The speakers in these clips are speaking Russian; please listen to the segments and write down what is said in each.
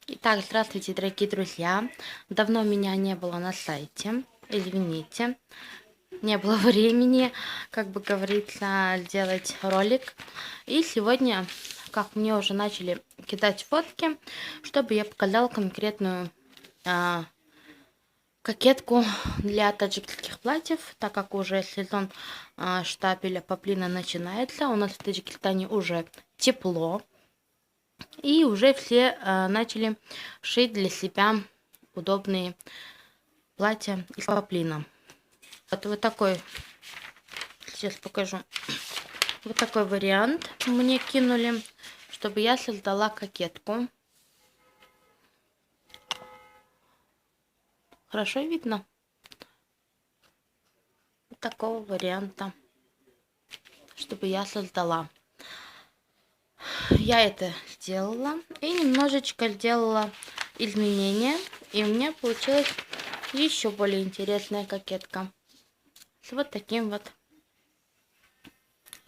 Итак, здравствуйте, дорогие друзья. Давно меня не было на сайте. Извините, не было времени, как бы говорится, делать ролик. И сегодня, как мне уже начали кидать фотки, чтобы я показала конкретную кокетку для таджикских платьев, так как уже сезон штапеля поплина начинается. У нас в Таджикистане уже тепло. И уже все начали шить для себя удобные платья из поплина. Вот такой, сейчас покажу. Вот такой вариант мне кинули, чтобы я создала кокетку. Хорошо видно? Вот такого варианта, чтобы я создала. Я это сделала и немножечко сделала изменения, и у меня получилась еще более интересная кокетка с вот таким вот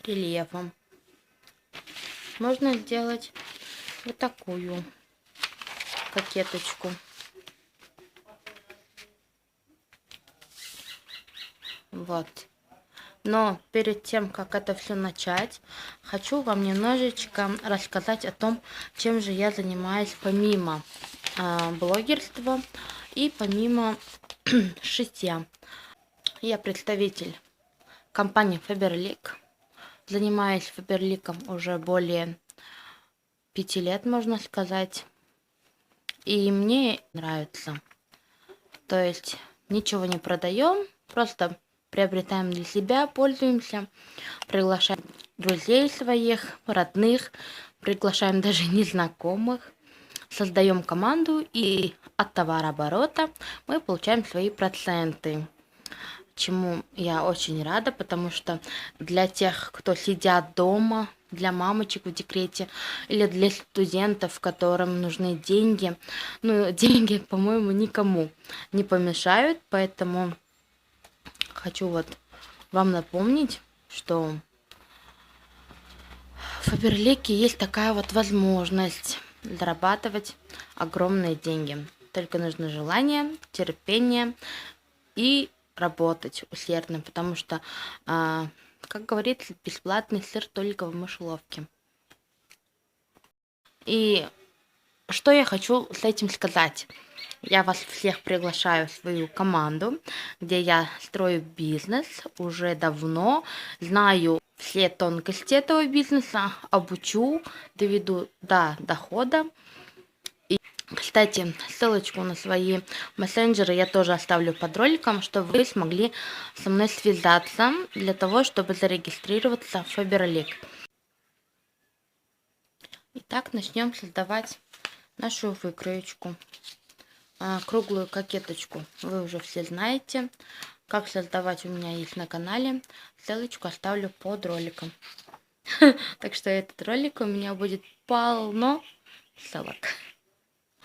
рельефом. Можно сделать вот такую кокеточку. Вот. Но перед тем, как это все начать, хочу вам немножечко рассказать о том, чем же я занимаюсь помимо блогерства и помимо шитья. Я представитель компании Faberlic. Занимаюсь Фаберликом уже более 5 лет, можно сказать. И мне нравится. То есть ничего не продаем, просто приобретаем для себя, пользуемся, приглашаем друзей своих, родных, приглашаем даже незнакомых, создаем команду, и от товарооборота мы получаем свои проценты. Чему я очень рада, потому что для тех, кто сидят дома, для мамочек в декрете или для студентов, которым нужны деньги, ну, деньги, по-моему, никому не помешают, поэтому хочу вот вам напомнить, что в Фаберлике есть такая вот возможность зарабатывать огромные деньги. Только нужно желание, терпение и работать усердно, потому что, как говорится, бесплатный сыр только в мышеловке. И что я хочу с этим сказать? Я вас всех приглашаю в свою команду, где я строю бизнес уже давно, знаю все тонкости этого бизнеса, обучу, доведу до дохода. Кстати, ссылочку на свои мессенджеры я тоже оставлю под роликом, чтобы вы смогли со мной связаться для того, чтобы зарегистрироваться в Faberlic. Итак, начнем создавать нашу выкроечку. Круглую кокеточку вы уже все знаете. Как создавать у меня есть на канале. Ссылочку оставлю под роликом. Так что этот ролик у меня будет полно ссылок.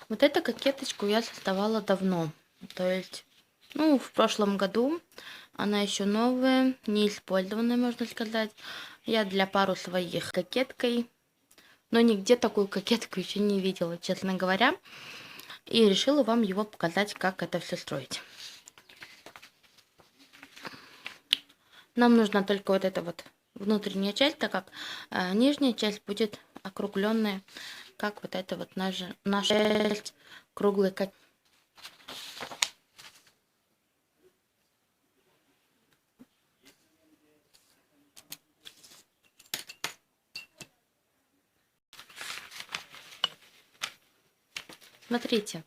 Вот эту кокеточку я создавала давно. То есть, ну, в прошлом году. Она еще новая, неиспользованная, можно сказать. Я для пару своих кокеткой. Но нигде такую кокетку еще не видела, честно говоря. И решила вам его показать, как это все строить. Нам нужна только вот эта вот внутренняя часть, так как нижняя часть будет округленная, как вот это вот наша часть круглой кокетки. Смотрите,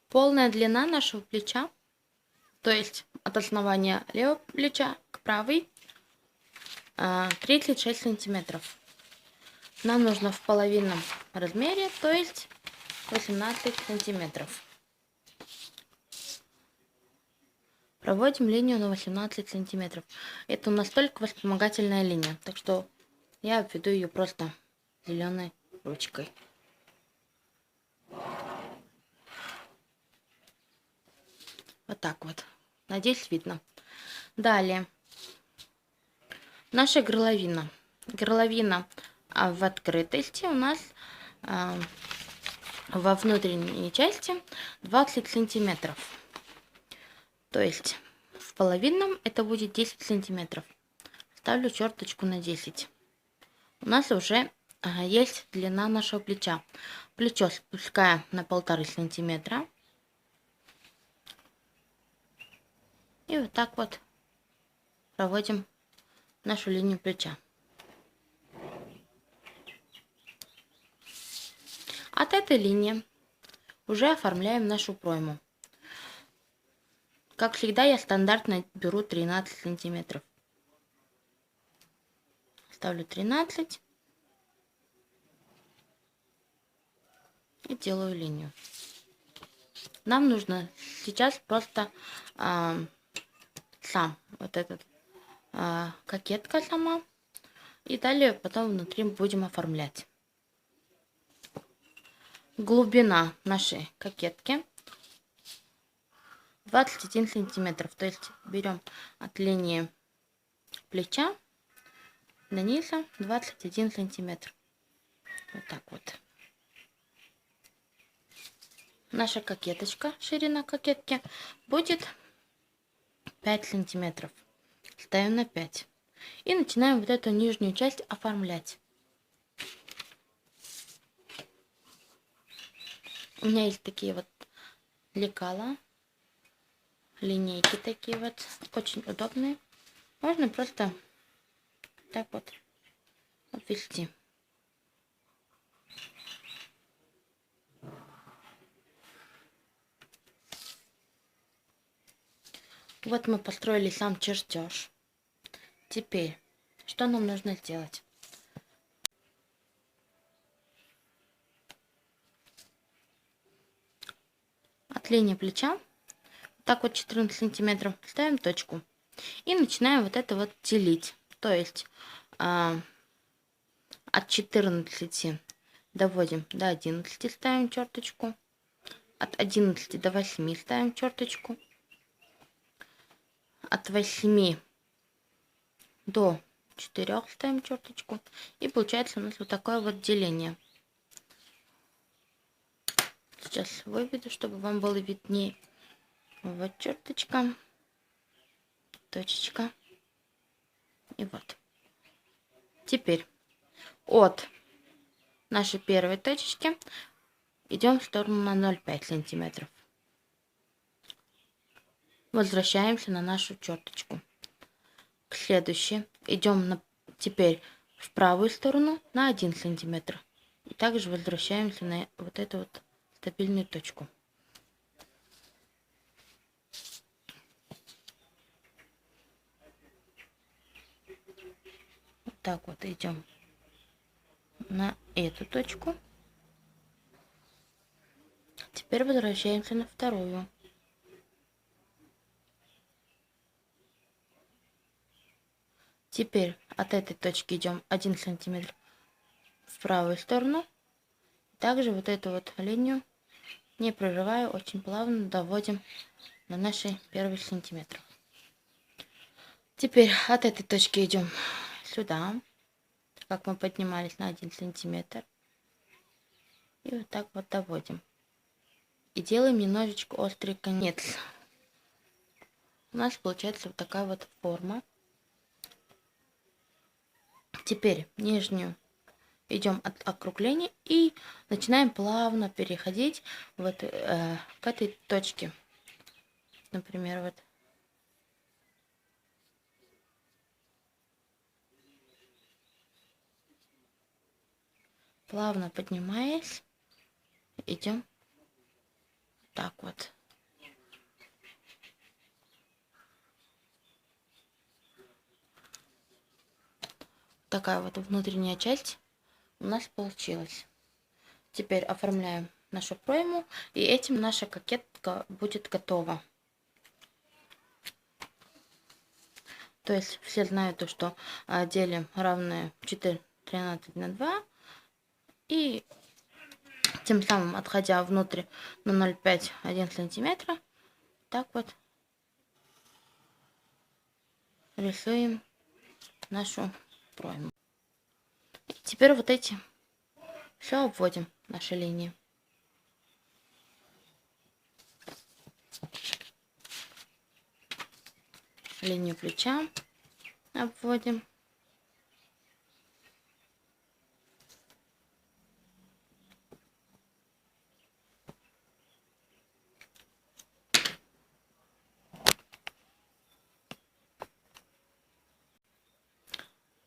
полная длина нашего плеча, то есть от основания левого плеча к правой, 36 сантиметров. Нам нужно в половинном размере, то есть 18 сантиметров. Проводим линию на 18 сантиметров. Это у нас только вспомогательная линия, так что я обведу ее просто зеленой ручкой. Вот так вот. Надеюсь, видно. Далее. Наша горловина. Горловина в открытости у нас во внутренней части 20 сантиметров. То есть в половинном это будет 10 сантиметров. Ставлю черточку на 10. У нас уже есть длина нашего плеча. Плечо спускаем на 1,5 сантиметра. И вот так вот проводим нашу линию плеча. От этой линии уже оформляем нашу пройму. Как всегда, я стандартно беру 13 сантиметров. Ставлю 13 и делаю линию. Нам нужно сейчас просто сам вот этот кокетка сама. И далее потом внутри будем оформлять. Глубина нашей кокетки 21 сантиметров. То есть берем от линии плеча до низа 21 сантиметр. Вот так вот. Наша кокеточка, ширина кокетки будет 5 сантиметров. Ставим на 5. И начинаем вот эту нижнюю часть оформлять. У меня есть такие вот лекала, линейки такие вот, очень удобные. Можно просто так вот обвести. Вот мы построили сам чертеж. Теперь, что нам нужно сделать? От линии плеча, так вот 14 сантиметров, ставим точку. И начинаем вот это вот делить. То есть от 14 доводим до 11, ставим черточку. От 11 до 8 ставим черточку. От 8 до 4 ставим черточку. И получается у нас вот такое вот деление. Сейчас выведу, чтобы вам было виднее. Вот черточка, точечка. И вот. Теперь от нашей первой точечки идем в сторону на 0,5 сантиметров. Возвращаемся на нашу черточку. К следующей идем теперь в правую сторону на 1 сантиметр. И также возвращаемся на вот эту вот стабильную точку. Вот так вот идем на эту точку. Теперь возвращаемся на вторую. Теперь от этой точки идем 1 сантиметр в правую сторону. Также вот эту вот линию, не прерывая, очень плавно доводим на наши первые сантиметры. Теперь от этой точки идем сюда, как мы поднимались на 1 сантиметр. И вот так вот доводим. И делаем немножечко острый конец. У нас получается вот такая вот форма. Теперь нижнюю идем от округления и начинаем плавно переходить вот к этой точке. Например, вот. Плавно поднимаясь, идем так вот. Такая вот внутренняя часть у нас получилась. Теперь оформляем нашу пройму, и этим наша кокетка будет готова. То есть все знают то, что делим равное 13 на 2. И тем самым, отходя внутрь на 0,5-1 сантиметра, так вот рисуем нашу пройму. И теперь вот эти все обводим, наши линии. Линию плеча обводим.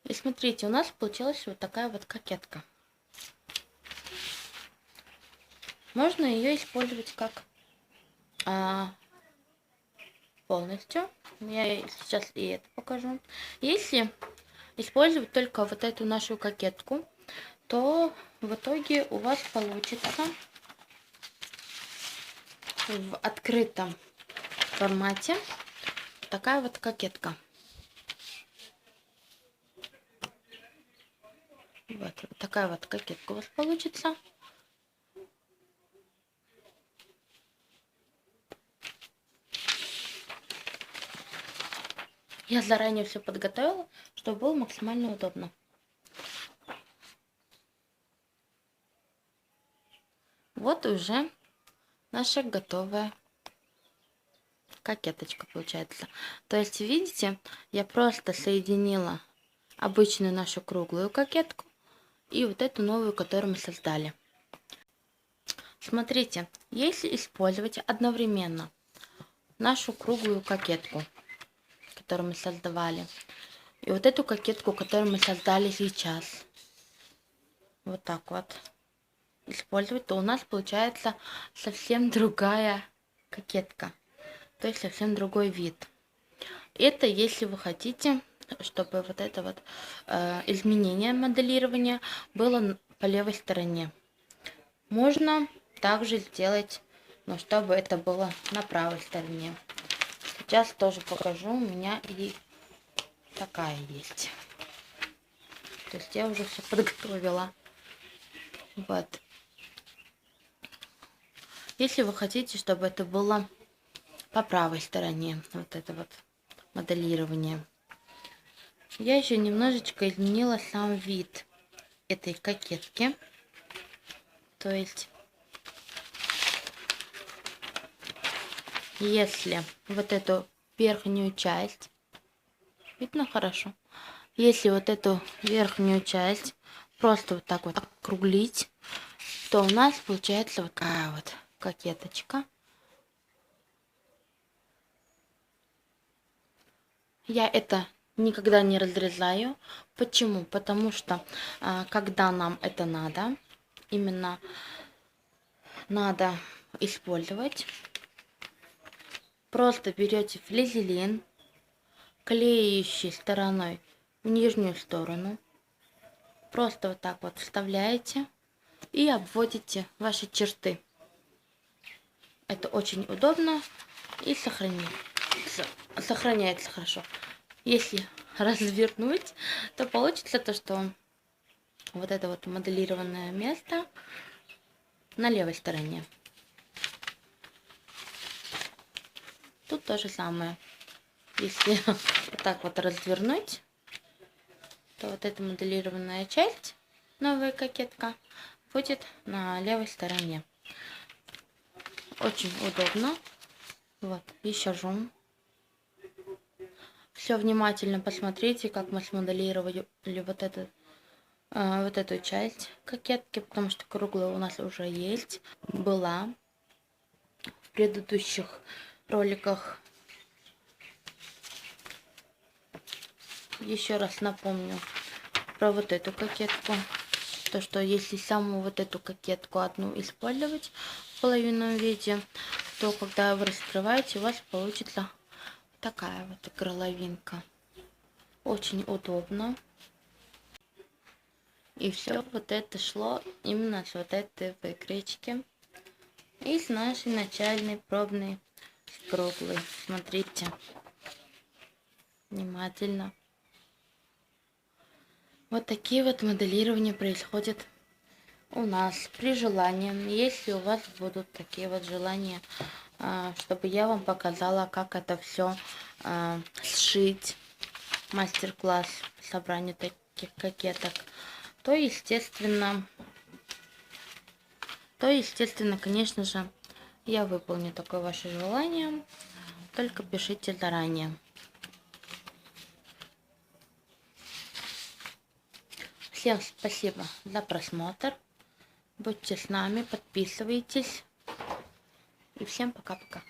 И смотрите, у нас получилась вот такая вот кокетка. Можно ее использовать как полностью. Я сейчас и это покажу. Если использовать только вот эту нашу кокетку, то в итоге у вас получится в открытом формате такая вот кокетка. Вот такая вот кокетка у вас получится. Я заранее все подготовила, чтобы было максимально удобно. Вот уже наша готовая кокеточка получается. То есть, видите, я просто соединила обычную нашу круглую кокетку и вот эту новую, которую мы создали. Смотрите, если использовать одновременно нашу круглую кокетку, которую мы создавали, и вот эту кокетку, которую мы создали сейчас, вот так вот использовать, то у нас получается совсем другая кокетка, то есть совсем другой вид. Это если вы хотите, чтобы вот это вот изменение моделирования было по левой стороне. Можно также сделать, но чтобы это было на правой стороне. Сейчас тоже покажу, у меня и такая есть. То есть я уже все подготовила. Вот. Если вы хотите, чтобы это было по правой стороне, вот это вот моделирование. Я еще немножечко изменила сам вид этой кокетки. То есть, если вот эту верхнюю часть, видно хорошо? Если вот эту верхнюю часть просто вот так вот округлить, то у нас получается вот такая вот кокеточка. Я это никогда не разрезаю. Почему? Потому что когда нам это надо, именно надо использовать, просто берете флизелин, клеящей стороной в нижнюю сторону, просто вот так вот вставляете и обводите ваши черты. Это очень удобно и сохраняется хорошо. Если развернуть, то получится то, что вот это вот моделированное место на левой стороне. Тут то же самое. Если вот так вот развернуть, то вот эта моделированная часть, новая кокетка, будет на левой стороне. Очень удобно. Вот, еще жум. Все внимательно посмотрите, как мы смоделировали вот эту часть кокетки, потому что круглая у нас уже есть, была в предыдущих роликах. Еще раз напомню про вот эту кокетку. То, что если саму вот эту кокетку одну использовать в половинном виде, то когда вы раскрываете, у вас получится такая вот горловинка. Очень удобно. И все вот это шло именно с вот этой выкройки. И с нашей начальной пробной круглой. Смотрите внимательно. Вот такие вот моделирования происходят у нас при желании. Если у вас будут такие вот желания, чтобы я вам показала, как это все сшить, мастер-класс по собранию таких кокеток, то естественно, конечно же, Я выполню такое ваше желание. Только пишите заранее. Всем спасибо за просмотр. Будьте с нами, подписывайтесь. И всем пока-пока.